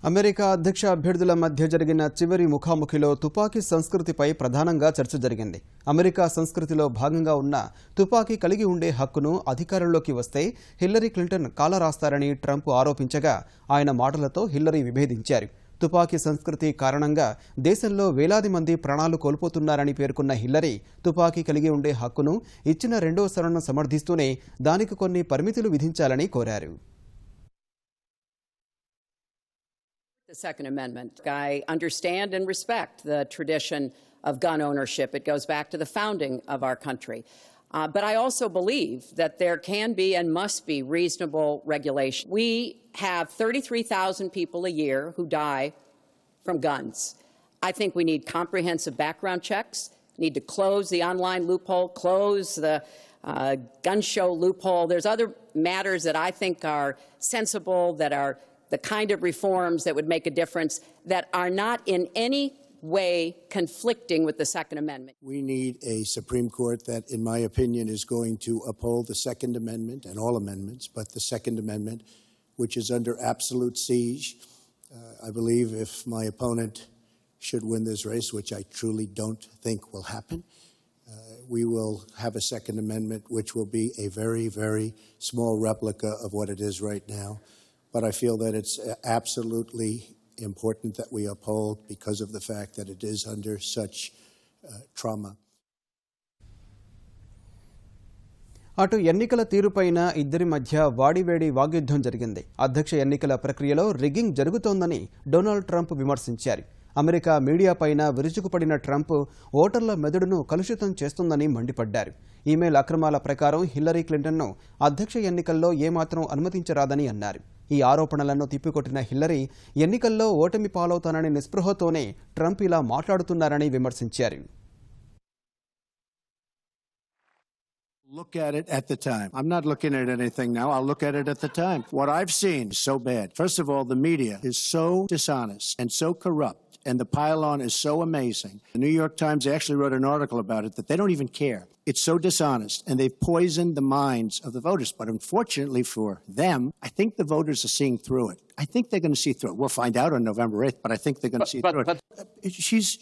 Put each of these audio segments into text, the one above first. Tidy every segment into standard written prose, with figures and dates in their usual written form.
America అధ్యక్ష అభ్యర్థుల మధ్య జరిగిన చివరి ముఖాముఖిలో తుపాకీ సంస్కృతిపై ప్రధానంగా చర్చ జరిగింది. అమెరికా సంస్కృతిలో భాగంగా ఉన్న తుపాకీ కలిగి ఉండే హక్కును అధికారంలోకి వస్తే హిల్లరీ క్లింటన్ కాలరాస్తారని ట్రంప్ ఆరోపించగా ఆయన మాటలతో హిల్లరీ విభేదించారు. తుపాకీ సంస్కృతి కారణంగా దేశంలో వేలాది మంది ప్రాణాలు కోల్పోతున్నారని పేర్కొన్న హిల్లరీ తుపాకీ కలిగి ఉండే హక్కును ఇచ్చిన రెండో సవరణను సమర్థిస్తూనే దానికి కొన్ని పరిమితులు విధించాలని కోరారు. The Second Amendment. I understand and respect the tradition of gun ownership. It goes back to the founding of our country. But I also believe that there can be and must be reasonable regulation. We have 33,000 people a year who die from guns. I think we need comprehensive background checks, need to close the online loophole, close the gun show loophole. There's other matters that I think are sensible, that are the kind of reforms that would make a difference, that are not in any way conflicting with the Second Amendment. We need a Supreme Court that, in my opinion, is going to uphold the Second Amendment and all amendments, but the Second Amendment, which is under absolute siege. I believe if my opponent should win this race, which I truly don't think will happen, we will have a Second Amendment which will be a very, very small replica of what it is right now. But I feel that it's absolutely important that we uphold because of the fact that it is under such trauma. అటు ఎన్నికల తీరుపైన ఇద్దరి మధ్య వాడివేడి వాగ్యుద్ధం జరిగింది. అధ్యక్ష ఎన్నికల ప్రక్రియలో rigging జరుగుతోందని Donald Trump విమర్శించారు. అమెరికా మీడియాపైన విరుచుకుపడిన ట్రంప్ ఓటర్ల మెదడును కలుషితం చేస్తుందని మండిపడ్డారు. ఈమెయిల్ అక్రమాల ప్రకారం హిల్లరీ క్లింటన్ను అధ్యక్ష ఎన్నికల్లో ఏమాత్రం అనుమతించరాదని అన్నారు. ఈ ఆరోపణలను తిప్పికొట్టిన హిల్లరీ ఎన్నికల్లో ఓటమి పాలవుతానని నిస్పృహతోనే ట్రంప్ ఇలా మాట్లాడుతున్నారని విమర్శించారు. Look at it at the time. I'm not looking at anything now. I'll look at it at the time. What I've seen is so bad. First of all, the media is so dishonest and so corrupt, and the pile-on is so amazing. The New York Times actually wrote an article about it that they don't even care. It's so dishonest, and they've poisoned the minds of the voters. But unfortunately for them, I think the voters are seeing through it. I think they're going to see through it. We'll find out on November 8th, but I think they're going to see through it.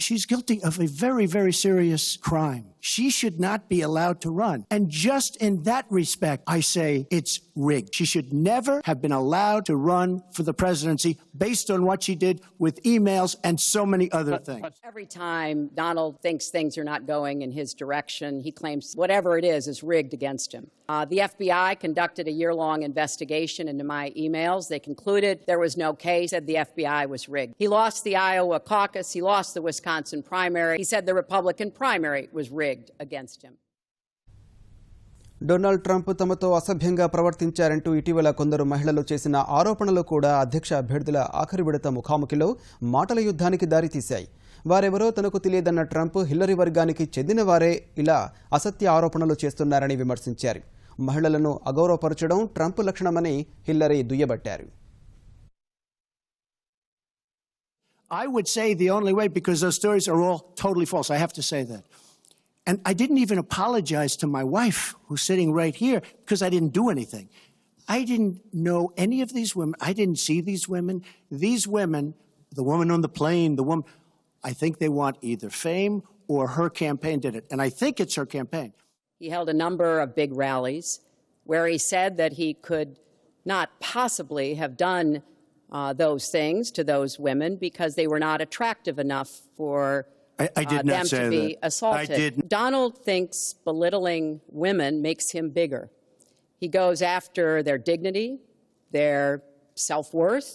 She's guilty of a very, very serious crime. She should not be allowed to run. And just in that respect, I say it's rigged. She should never have been allowed to run for the presidency based on what she did with emails and so many other things. Every time Donald thinks things are not going in his direction, he claims whatever it is rigged against him. The FBI conducted a year-long investigation into my emails. They concluded there was no case, said the FBI was rigged. He lost the Iowa caucus. He lost the Wisconsin primary. He said the Republican primary was rigged against him. Donald Trump తమతో అసభ్యంగా ప్రవర్తించారంటూ ఇటీవల కొందరు మహిళలు చేసిన ఆరోపణలు కూడా అధ్యక్ష అభ్యర్థుల ఆఖరి విడత ముఖాముఖిలో మాటల యుద్ధానికి దారితీశాయి. వారెవరో తనకు తెలియదన్న ట్రంప్ హిల్లరీ వర్గానికి చెందిన వారే ఇలా అసత్య ఆరోపణలు చేస్తున్నారని విమర్శించారు. మహిళలను అగౌరవపరచడం ట్రంప్ లక్షణమని హిల్లరీ దుయ్యబట్టారు. I would say the only way, because those stories are all totally false. I have to say that. And I didn't even apologize to my wife, who's sitting right here, because I didn't do anything. I didn't know any of these women. I didn't see these women. These women, the woman on the plane, the woman, I think they want either fame or her campaign did it. And I think it's her campaign. He held a number of big rallies where he said that he could not possibly have done those things to those women because they were not attractive enough for them to be assaulted. Donald thinks belittling women makes him bigger. He goes after their dignity, their self-worth,